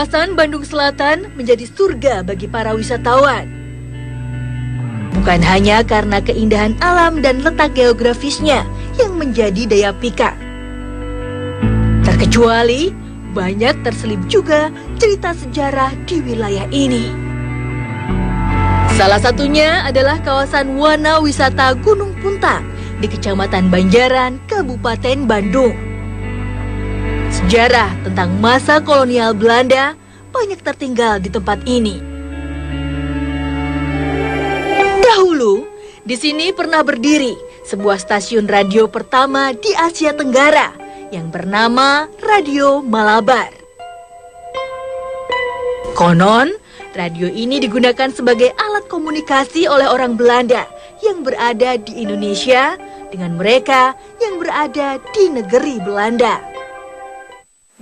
Kawasan Bandung Selatan menjadi surga bagi para wisatawan. Bukan hanya karena keindahan alam dan letak geografisnya yang menjadi daya pikat. Terkecuali banyak terselip juga cerita sejarah di wilayah ini. Salah satunya adalah kawasan Wana Wisata Gunung Puntang di Kecamatan Banjaran, Kabupaten Bandung. Sejarah tentang masa kolonial Belanda banyak tertinggal di tempat ini. Dahulu, di sini pernah berdiri sebuah stasiun radio pertama di Asia Tenggara yang bernama Radio Malabar. Konon, radio ini digunakan sebagai alat komunikasi oleh orang Belanda yang berada di Indonesia dengan mereka yang berada di negeri Belanda.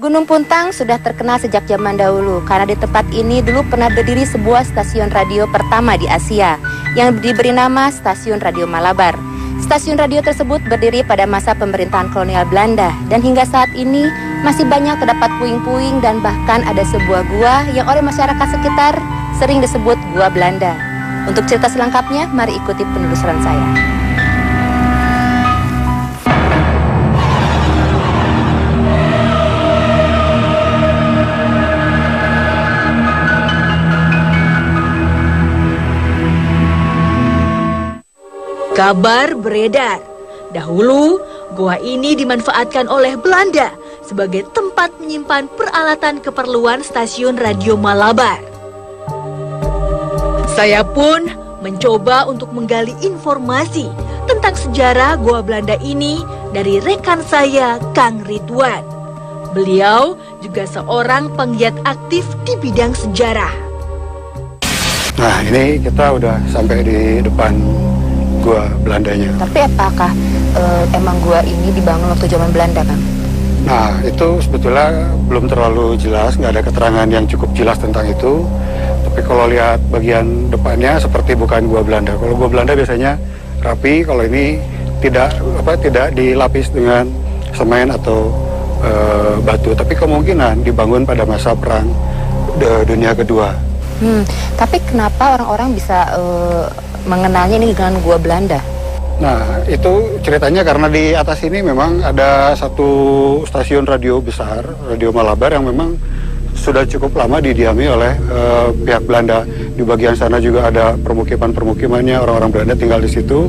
Gunung Puntang sudah terkenal sejak zaman dahulu karena di tempat ini dulu pernah berdiri sebuah stasiun radio pertama di Asia yang diberi nama Stasiun Radio Malabar. Stasiun radio tersebut berdiri pada masa pemerintahan kolonial Belanda dan hingga saat ini masih banyak terdapat puing-puing dan bahkan ada sebuah gua yang oleh masyarakat sekitar sering disebut Gua Belanda. Untuk cerita selengkapnya, mari ikuti penelusuran saya. Kabar beredar, dahulu goa ini dimanfaatkan oleh Belanda sebagai tempat menyimpan peralatan keperluan stasiun radio Malabar. Saya pun mencoba untuk menggali informasi tentang sejarah goa Belanda ini dari rekan saya, Kang Ridwan. Beliau juga seorang penggiat aktif di bidang sejarah. Nah, ini kita udah sampai di depan gua Belandanya. Tapi apakah emang gua ini dibangun waktu zaman Belanda, Kang? Nah, itu sebetulnya belum terlalu jelas, nggak ada keterangan yang cukup jelas tentang itu. Tapi kalau lihat bagian depannya seperti bukan gua Belanda. Kalau gua Belanda biasanya rapi, kalau ini tidak dilapis dengan semen atau batu. Tapi kemungkinan dibangun pada masa Perang Dunia Kedua. Tapi kenapa orang-orang bisa mengenalnya ini dengan Gua Belanda? Nah, itu ceritanya karena di atas ini memang ada satu stasiun radio besar, Radio Malabar, yang memang sudah cukup lama didiami oleh pihak Belanda. Di bagian sana juga ada permukiman-permukimannya, orang-orang Belanda tinggal di situ.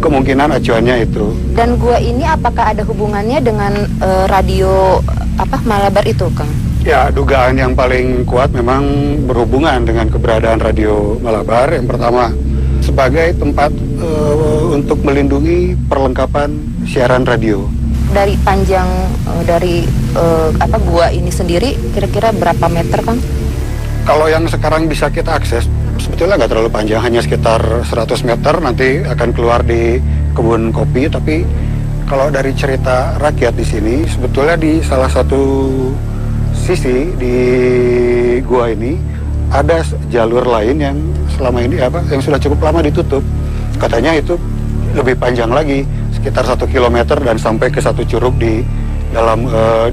Kemungkinan acuannya itu. Dan gua ini apakah ada hubungannya dengan radio Malabar itu, Kang? Ya, dugaan yang paling kuat memang berhubungan dengan keberadaan Radio Malabar. Yang pertama, sebagai tempat untuk melindungi perlengkapan siaran radio. Dari panjang gua ini sendiri kira-kira berapa meter, Kang? Kalau yang sekarang bisa kita akses sebetulnya nggak terlalu panjang, hanya sekitar 100 meter, nanti akan keluar di kebun kopi. Tapi kalau dari cerita rakyat di sini, sebetulnya di salah satu sisi di gua ini ada jalur lain yang selama ini yang sudah cukup lama ditutup. Katanya itu lebih panjang lagi, sekitar 1 kilometer dan sampai ke satu curug di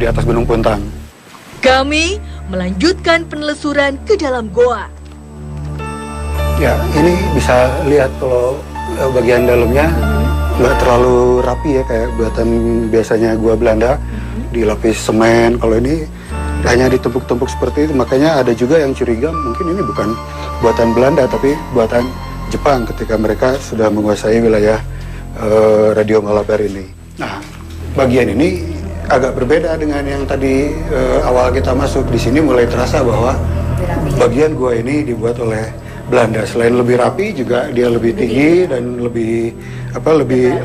atas Gunung Puntang. Kami melanjutkan penelusuran ke dalam goa. Ya, ini bisa lihat kalau bagian dalamnya nggak terlalu rapi ya, kayak buatan biasanya gua Belanda, dilapis semen. Kalau ini hanya ditumpuk-tumpuk seperti itu, makanya ada juga yang curiga mungkin ini bukan buatan Belanda tapi buatan Jepang ketika mereka sudah menguasai wilayah Radio Malabar ini. Nah, bagian ini agak berbeda dengan yang tadi awal kita masuk. Di sini mulai terasa bahwa bagian gua ini dibuat oleh Belanda. Selain lebih rapi, juga dia lebih tinggi dan lebih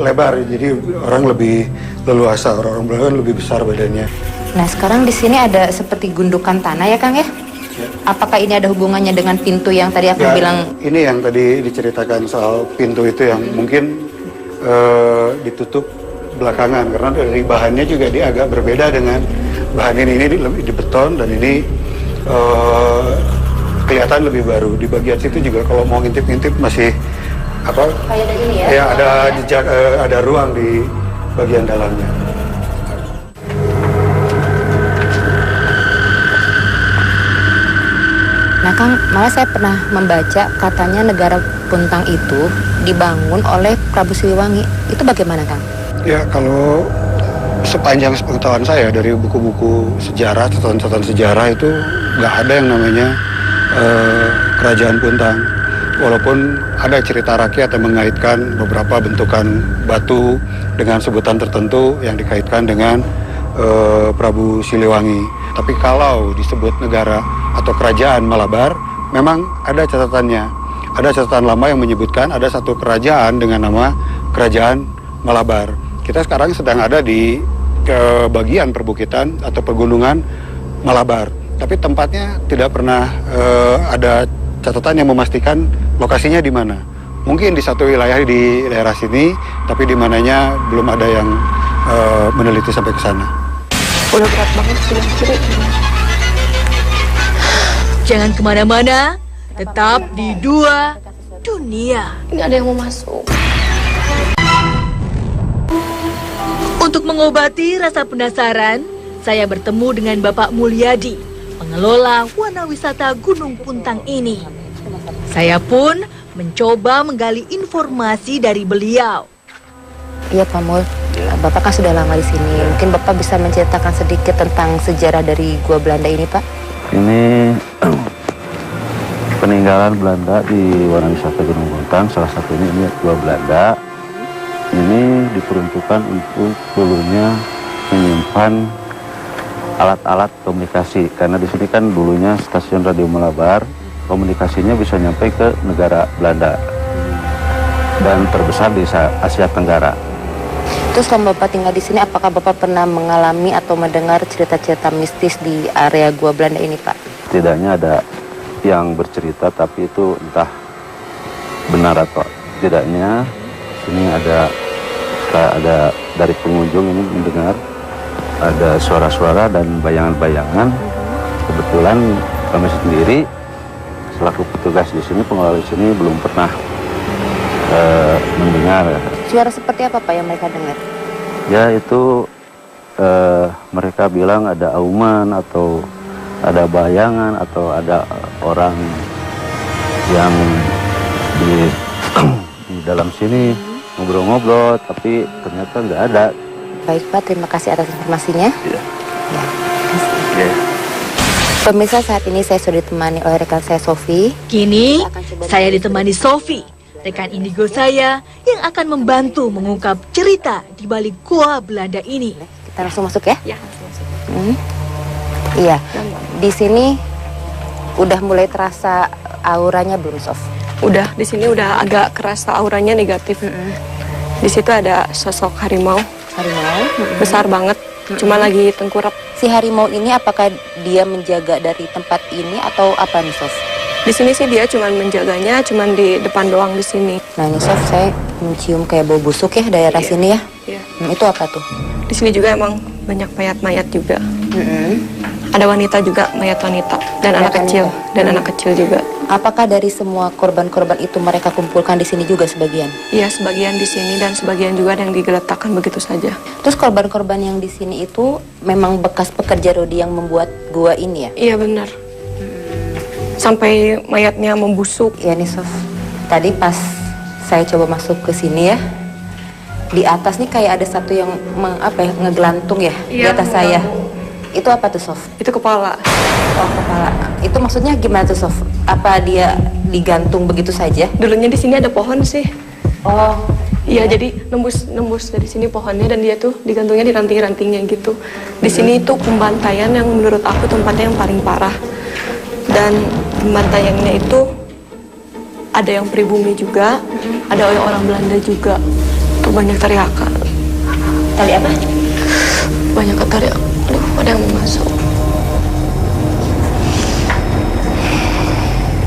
lebar. Jadi orang lebih leluasa, orang Belanda lebih besar badannya. Nah, sekarang di sini ada seperti gundukan tanah ya, Kang ya? Apakah ini ada hubungannya dengan pintu yang tadi aku bilang? Ini yang tadi diceritakan soal pintu itu yang mungkin ditutup belakangan, karena dari bahannya juga dia agak berbeda dengan bahan ini di beton, dan ini kelihatan lebih baru. Di bagian situ juga kalau mau ngintip-ngintip masih kayak ada ini ya? Ya, ada jejak, ada ruang di bagian dalamnya. Nah Kang, malah saya pernah membaca katanya negara Puntang itu dibangun oleh Prabu Siliwangi. Itu bagaimana Kang? Ya, kalau sepanjang pengetahuan saya dari buku-buku sejarah, catatan-catatan sejarah itu nggak ada yang namanya kerajaan Puntang. Walaupun ada cerita rakyat yang mengaitkan beberapa bentukan batu dengan sebutan tertentu yang dikaitkan dengan Prabu Siliwangi. Tapi kalau disebut negara atau kerajaan Malabar, memang ada catatannya. Ada catatan lama yang menyebutkan ada satu kerajaan dengan nama Kerajaan Malabar. Kita sekarang sedang ada di bagian perbukitan atau pegunungan Malabar. Tapi tempatnya tidak pernah ada catatan yang memastikan lokasinya di mana. Mungkin di satu wilayah di daerah sini, tapi di mananya belum ada yang meneliti sampai ke sana. Udah berat banget sebelah kiri. Jangan kemana-mana, tetap di Dua Dunia. Ini ada yang mau masuk. Untuk mengobati rasa penasaran, saya bertemu dengan Bapak Mulyadi, pengelola Wana Wisata Gunung Puntang ini. Saya pun mencoba menggali informasi dari beliau. Iya Pak Mul, Bapak kan sudah lama di sini. Mungkin Bapak bisa menceritakan sedikit tentang sejarah dari Gua Belanda ini Pak? Ini peninggalan Belanda di Wana Wisata Gunung Puntang. Salah satunya ini Gua Belanda. Ini diperuntukkan untuk dulunya menyimpan alat-alat komunikasi. Karena di sini kan dulunya stasiun radio Malabar, komunikasinya bisa nyampe ke negara Belanda dan terbesar di Asia Tenggara. Terus selama Bapak tinggal di sini, apakah Bapak pernah mengalami atau mendengar cerita-cerita mistis di area Gua Belanda ini Pak? Tidaknya ada yang bercerita, tapi itu entah benar atau tidaknya. Sini ada dari pengunjung ini mendengar ada suara-suara dan bayangan-bayangan. Kebetulan kami sendiri selaku petugas di sini, pengelola di sini belum pernah mendengar. Suara seperti apa Pak yang mereka dengar? Ya itu mereka bilang ada auman atau ada bayangan atau ada orang yang di dalam sini ngobrol-ngobrol, tapi ternyata nggak ada. Baik Pak, terima kasih atas informasinya. Ya. Ya. Ya. Pemirsa, saat ini saya sudah ditemani oleh rekan saya Sofi. Kini saya ditemani Sofi, rekan indigo saya yang akan membantu mengungkap cerita di balik Gua Belanda ini. Kita langsung masuk ya? Ya, masuk. Iya, di sini udah mulai terasa auranya belum Sof? Udah, di sini udah agak kerasa auranya negatif. Di situ ada sosok harimau. Harimau? Besar banget, cuma lagi tengkurap. Si harimau ini apakah dia menjaga dari tempat ini atau apa nih Sof? Di sini sih dia cuma menjaganya, cuma di depan doang di sini. Nah ini Sof, saya mencium kayak bau busuk ya daerah sini ya. Iya. Itu apa tuh? Di sini juga emang banyak mayat-mayat juga. Ada wanita juga, mayat wanita dan anak kecil dan anak kecil juga. Apakah dari semua korban-korban itu mereka kumpulkan di sini juga sebagian? Iya, sebagian di sini dan sebagian juga yang digeletakkan begitu saja. Terus korban-korban yang di sini itu memang bekas pekerja rodi yang membuat gua ini ya? Iya benar. Sampai mayatnya membusuk. Iya nih Sof, tadi pas saya coba masuk ke sini ya, di atas nih kayak ada satu yang ngegelantung ya di atas saya. Itu apa tuh Sof? Itu kepala. Oh kepala. Itu maksudnya gimana tuh Sof? Apa dia digantung begitu saja? Dulunya di sini ada pohon sih. Oh. Iya, jadi nembus dari sini pohonnya dan dia tuh digantungnya di ranting-rantingnya gitu. Di sini itu pembantaian yang menurut aku tempatnya yang paling parah. Dan pembantaiannya itu ada yang pribumi juga, ada orang Belanda juga. Tuh banyak teriakan. Tadi apa? Banyak teriakan. Aduh, ada yang mau masuk.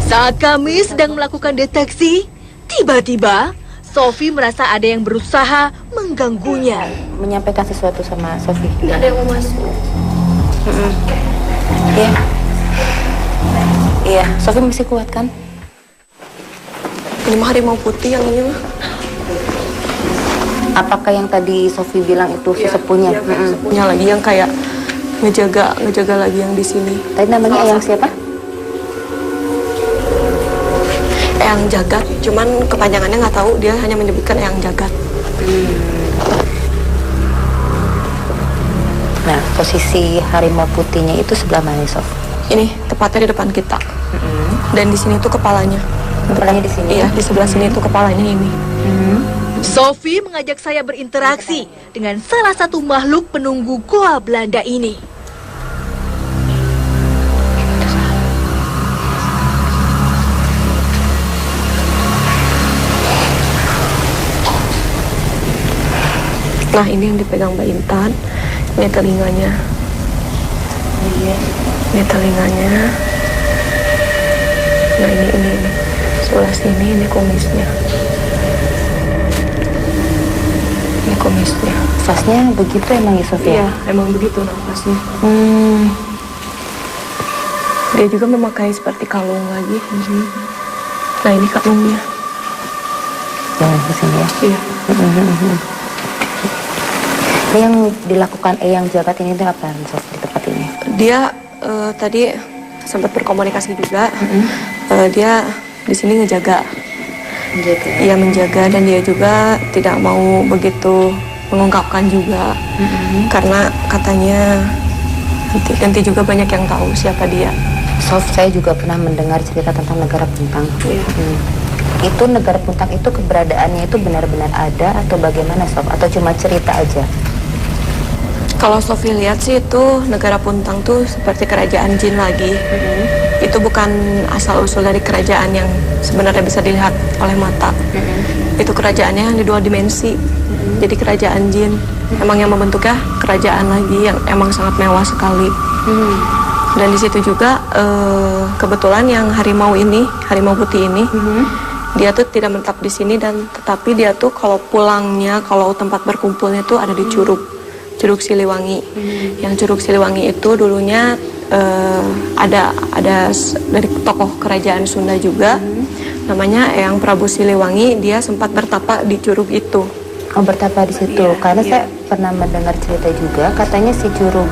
Saat kami sedang melakukan deteksi, tiba-tiba Sofi merasa ada yang berusaha mengganggunya. Menyampaikan sesuatu sama Sofi. Ini ada yang mau masuk. Iya. Iya, Sofi masih kuat kan? Ini mah harimau putih yang ini mah. Apakah yang tadi Sofi bilang itu sesepuhnya? Iya, sesepuhnya lagi yang kayak ngejaga lagi yang di sini. Tadi namanya ayang siapa? Eyang Jagat, cuman kepanjangannya nggak tahu, dia hanya menyebutkan Eyang Jagat. Nah, posisi harimau putihnya itu sebelah mana, Sof? Ini tepatnya di depan kita. Dan di sini tuh kepalanya. Kepalanya di sini? Iya, di sebelah sini tuh kepalanya ini. Sophie mengajak saya berinteraksi dengan salah satu makhluk penunggu Goa Belanda ini. Nah, ini yang dipegang Mbak Intan. Ini telinganya. Ini telinganya. Nah, ini. Sebelah sini, ini kumisnya. Ini kumisnya. Nafasnya begitu emang ya, Sof? Iya, emang begitu nafasnya. Dia juga memakai seperti kalung lagi. Nah, ini kalungnya. Jangan ke sini ya. Iya. Yang dilakukan Eyang Jagat ini itu apa, Sof, di tempat ini? Dia tadi sempat berkomunikasi juga. Dia di sini ngejaga. Iya, menjaga, dan dia juga tidak mau begitu mengungkapkan juga. Karena katanya nanti juga banyak yang tahu siapa dia. Sof, saya juga pernah mendengar cerita tentang negara Puntang. Itu negara Puntang itu keberadaannya itu benar-benar ada atau bagaimana, Sof? Atau cuma cerita aja? Kalau Sofi lihat sih itu negara Puntang tuh seperti kerajaan jin lagi. Itu bukan asal-usul dari kerajaan yang sebenarnya bisa dilihat oleh mata. Itu kerajaannya yang di 2 dimensi. Jadi kerajaan jin. Emang yang membentuknya kerajaan lagi yang emang sangat mewah sekali. Dan di situ juga kebetulan yang harimau putih ini, dia tuh tidak menetap di sini, dan tetapi dia tuh kalau pulangnya, kalau tempat berkumpulnya tuh ada di Curug Siliwangi. Yang Curug Siliwangi itu dulunya ada dari tokoh kerajaan Sunda juga, namanya Eyang Prabu Siliwangi. Dia sempat bertapa di curug itu. Oh, bertapa di situ. Iya, Karena iya. saya pernah mendengar cerita juga, katanya si curug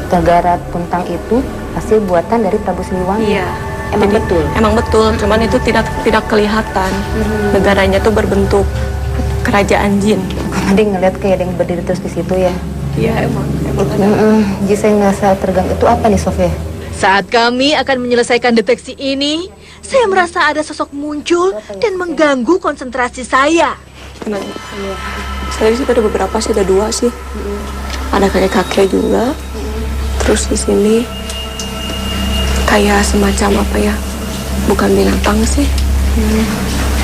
negara Puntang itu hasil buatan dari Prabu Siliwangi. Iya. Emang Jadi, betul? Emang betul, cuman itu tidak kelihatan. Negaranya tuh berbentuk kerajaan jin. Tadi ngeliat kayak ada yang berdiri terus di situ ya. Iya, emang ada. Jadi saya ngerasa terganggu. Itu apa nih, Sof, ya? Saat kami akan menyelesaikan deteksi ini, saya merasa ada sosok muncul dan mengganggu konsentrasi saya. Nah, saya di situ ada beberapa sih, ada 2 sih. Ada kakek juga. Terus di sini kayak semacam apa ya? Bukan binatang sih.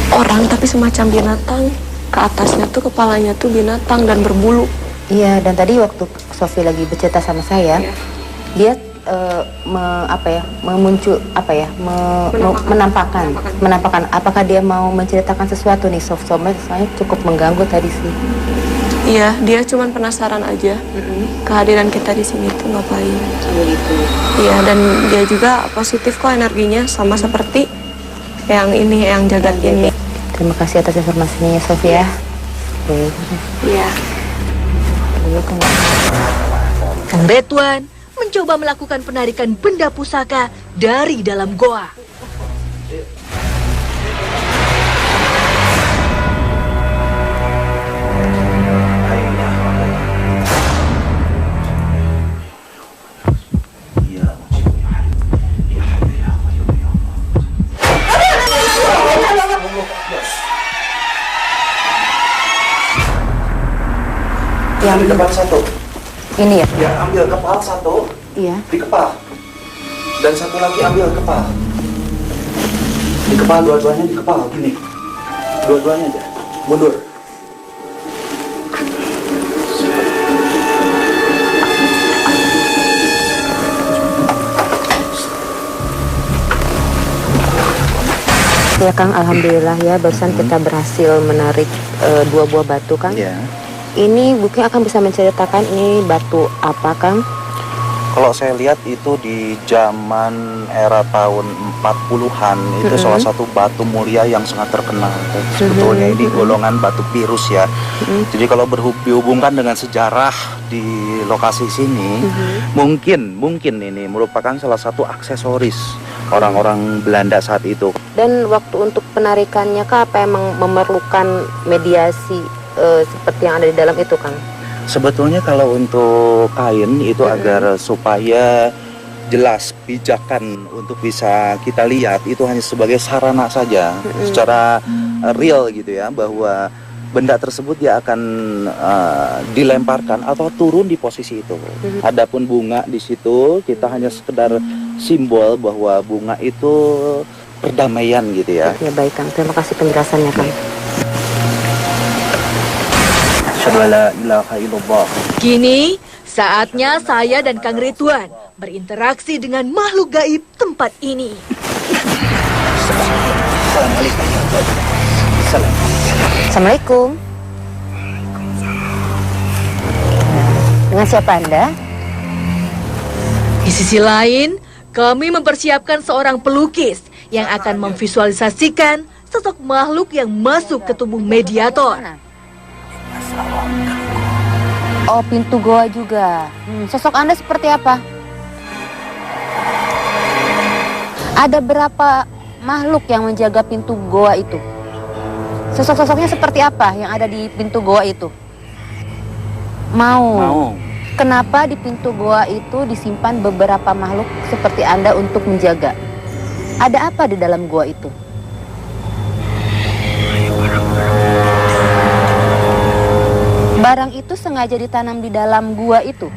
Orang tapi semacam binatang. Ke atasnya tuh kepalanya tuh binatang dan berbulu. Iya, dan tadi waktu Sofi lagi bercerita sama saya, dia menampakkan apakah dia mau menceritakan sesuatu nih, Sof? Soalnya cukup mengganggu tadi sih. Iya, dia cuman penasaran aja kehadiran kita di sini tuh ngapain. Begitu. Iya, dan dia juga positif kok energinya, sama seperti yang ini, yang Jagat ini. Terima kasih atas informasinya ya, Sof, ya. Iya. Kang Ridwan mencoba melakukan penarikan benda pusaka dari dalam goa. Yang di depan 1. ini ya? Ya, ambil kepala 1. Iya. Di kepala. Dan 1 lagi ambil kepala. Di kepala, dua-duanya di kepala, gini. Dua-duanya aja. Mundur. Ya, Kang, alhamdulillah ya, barusan kita berhasil menarik 2 buah batu, Kang. Ya. Ini mungkin akan bisa menceritakan ini batu apa, Kang? Kalau saya lihat itu di zaman era tahun 40-an itu salah satu batu mulia yang sangat terkenal. Sebetulnya ini golongan batu virus ya. Jadi kalau dihubungkan dengan sejarah di lokasi sini, mungkin ini merupakan salah satu aksesoris orang-orang Belanda saat itu. Dan waktu untuk penarikannya Kang, apa emang memerlukan mediasi seperti yang ada di dalam itu Kang? Sebetulnya kalau untuk kain itu agar supaya jelas pijakan untuk bisa kita lihat, itu hanya sebagai sarana saja, secara real gitu ya, bahwa benda tersebut dia akan dilemparkan atau turun di posisi itu. Adapun bunga di situ kita hanya sekedar simbol bahwa bunga itu perdamaian gitu ya. Ya baik Kang, terima kasih penjelasannya Kang. Kini, saatnya saya dan Kang Ridwan berinteraksi dengan makhluk gaib tempat ini. Assalamualaikum. Dengan siapa Anda? Di sisi lain, kami mempersiapkan seorang pelukis yang akan memvisualisasikan sosok makhluk yang masuk ke tubuh mediator. Oh, pintu goa juga. Sosok Anda seperti apa? Ada berapa makhluk yang menjaga pintu goa itu? Sosok-sosoknya seperti apa yang ada di pintu goa itu? Mau. Kenapa di pintu goa itu disimpan beberapa makhluk seperti Anda untuk menjaga? Ada apa di dalam goa itu? Barang itu sengaja ditanam di dalam gua itu.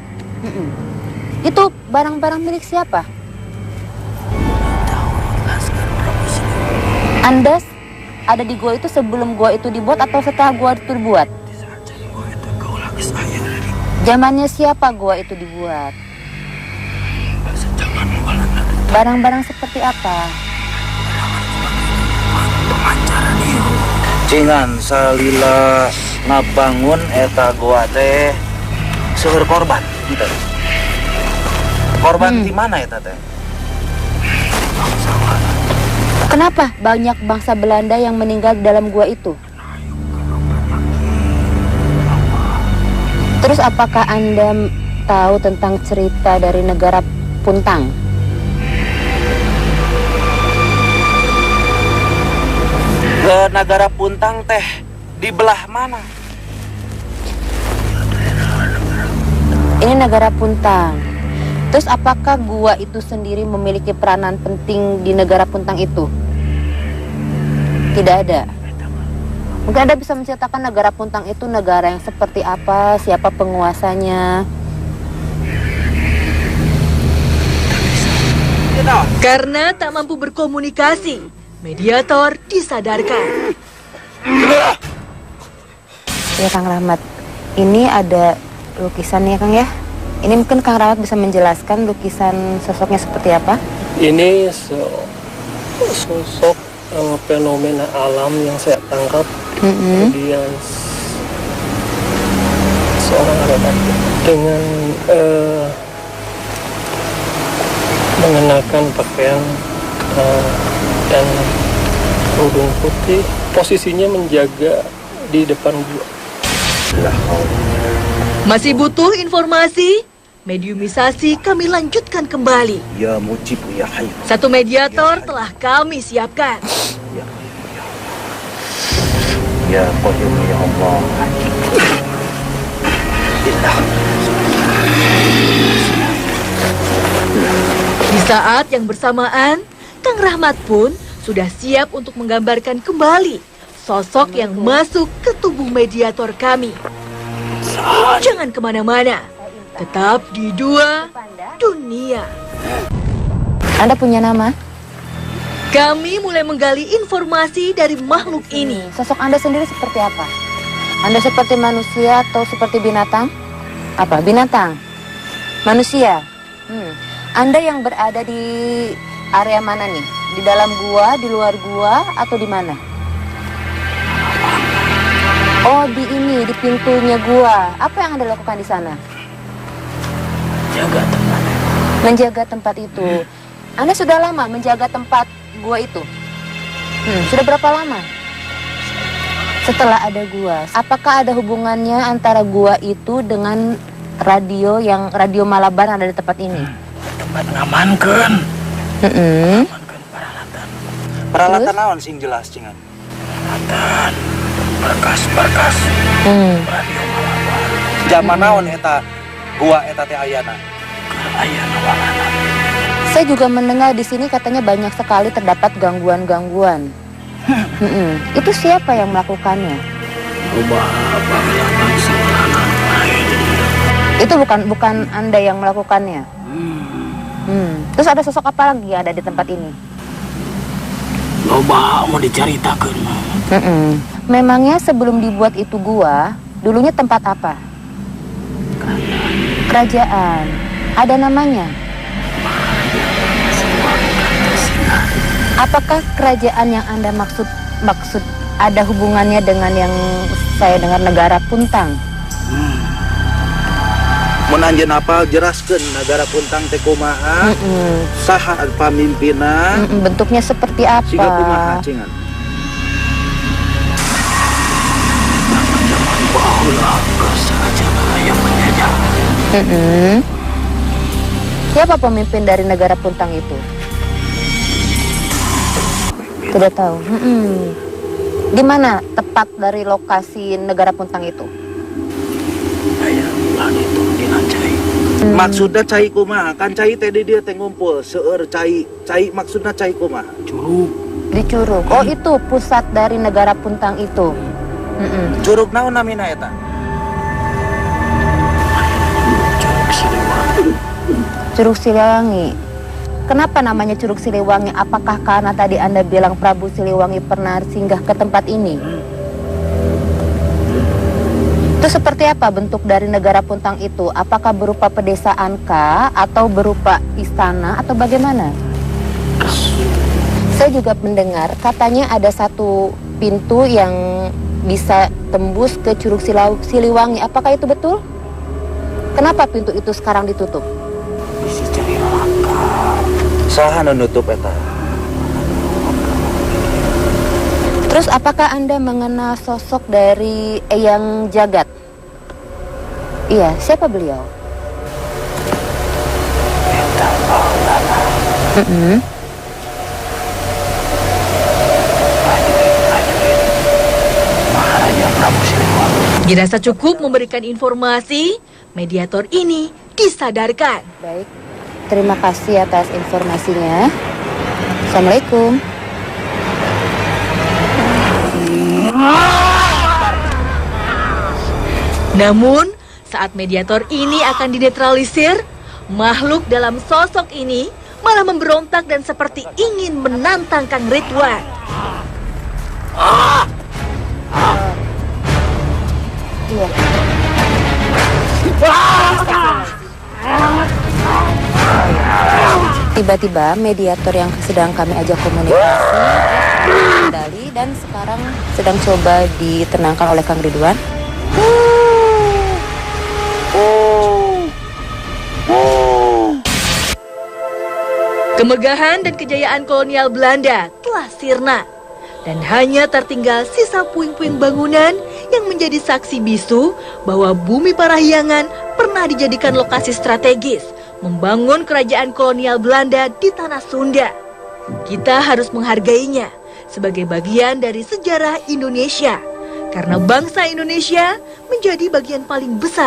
Itu barang-barang milik siapa? Anda ada di gua itu sebelum gua itu dibuat atau setelah gua itu dibuat? Zamannya siapa gua itu dibuat? Barang-barang seperti apa? Cingan salila ngabangun eta goa teh seueur korban gitu. Korban di mana eta teh? Kenapa banyak bangsa Belanda yang meninggal di dalam gua itu? Terus apakah Anda tahu tentang cerita dari negara Puntang? Ke negara Puntang teh di belah mana? Ini negara Puntang. Terus apakah gua itu sendiri memiliki peranan penting di negara Puntang itu? Tidak ada. Mungkin Anda bisa menceritakan negara Puntang itu negara yang seperti apa, siapa penguasanya? Karena tak mampu berkomunikasi, mediator disadarkan. Ya Kang Rahmat, ini ada lukisan ya Kang ya? Ini mungkin Kang Rahmat bisa menjelaskan lukisan sosoknya seperti apa? Ini sosok fenomena alam yang saya tangkap. Kemudian seorang anak dengan mengenakan pakaian dan kerudung putih, posisinya menjaga di depan gua. Masih butuh informasi? Mediumisasi kami lanjutkan kembali. Ya mujib ya hayy. Satu mediator telah kami siapkan. Ya qayyum ya Allah. Di saat yang bersamaan, Kang Rahmat pun sudah siap untuk menggambarkan kembali sosok yang masuk ke tubuh mediator kami. Jangan kemana-mana, tetap di Dua Dunia. Anda punya nama? Kami mulai menggali informasi dari makhluk ini. Sosok Anda sendiri seperti apa? Anda seperti manusia atau seperti binatang? Apa? Binatang? Manusia? Anda yang berada di area mana nih? Di dalam gua, di luar gua, atau di mana? Oh, di ini, di pintunya gua. Apa yang Anda lakukan di sana? Jaga tempat. Menjaga tempat itu. Anda sudah lama menjaga tempat gua itu? Sudah berapa lama? Setelah ada gua. Apakah ada hubungannya antara gua itu dengan radio Malabar yang ada di tempat ini? Tempat ngamankan. Amankan peralatan. Peralatan naon sing jelas cengan? Peralatan berkas-berkas. Radio Malabar. Zaman naon eta gua eta teh ayana? Ayana walanan. Saya juga mendengar di sini katanya banyak sekali terdapat gangguan-gangguan. Itu siapa yang melakukannya? Ubah pengalaman seorang lain. Itu bukan Anda yang melakukannya. Terus ada sosok apa lagi yang ada di tempat ini? Loba mau diceritakan. Memangnya sebelum dibuat itu gua, dulunya tempat apa? Kerajaan. Ada namanya? Apakah kerajaan yang Anda maksud ada hubungannya dengan yang saya dengar negara Puntang? Mun anjeun apal jelaskeun negara Puntang teh kumaha? Saha pamimpinna? Bentuknya seperti apa? Siga kumaha cengan? Zaman bahula kerajaan yang menjajah. Siapa pemimpin dari negara Puntang itu? Tidak tahu. Di mana tepat dari lokasi negara Puntang itu? Ayah langit dina cai. Maksudna cai kumaha? Kan cai teh di dia teh ngumpul seueur cai maksudna cai kumaha? Curug. Di Curug. Oh, itu pusat dari negara Puntang itu. Curug naon namina eta? Curug Siliwangi. Curug Siliwangi. Kenapa namanya Curug Siliwangi? Apakah karena tadi Anda bilang Prabu Siliwangi pernah singgah ke tempat ini? Itu seperti apa bentuk dari negara Puntang itu? Apakah berupa pedesaan kah? Atau berupa istana? Atau bagaimana? Saya juga mendengar katanya ada satu pintu yang bisa tembus ke Curug Siliwangi. Apakah itu betul? Kenapa pintu itu sekarang ditutup? Bisi cari langka. Saha nu nutup eta? Terus apakah Anda mengenal sosok dari Eyang Jagat? Iya, siapa beliau? Eta Maulana. Prajurit Maharaja Prabu Siliwangi. Dirasa cukup memberikan informasi, mediator ini disadarkan. Baik, terima kasih atas informasinya. Assalamualaikum. Namun, saat mediator ini akan dinetralisir, makhluk dalam sosok ini malah memberontak dan seperti ingin menantang Kang Ridwan. Iya. Tiba-tiba mediator yang sedang kami ajak komunikasi kembali dan sekarang sedang coba ditenangkan oleh Kang Ridwan. Kemegahan dan kejayaan kolonial Belanda telah sirna dan hanya tertinggal sisa puing-puing bangunan yang menjadi saksi bisu bahwa bumi Parahyangan pernah dijadikan lokasi strategis membangun kerajaan kolonial Belanda di tanah Sunda. Kita harus menghargainya sebagai bagian dari sejarah Indonesia karena bangsa Indonesia menjadi bagian paling besar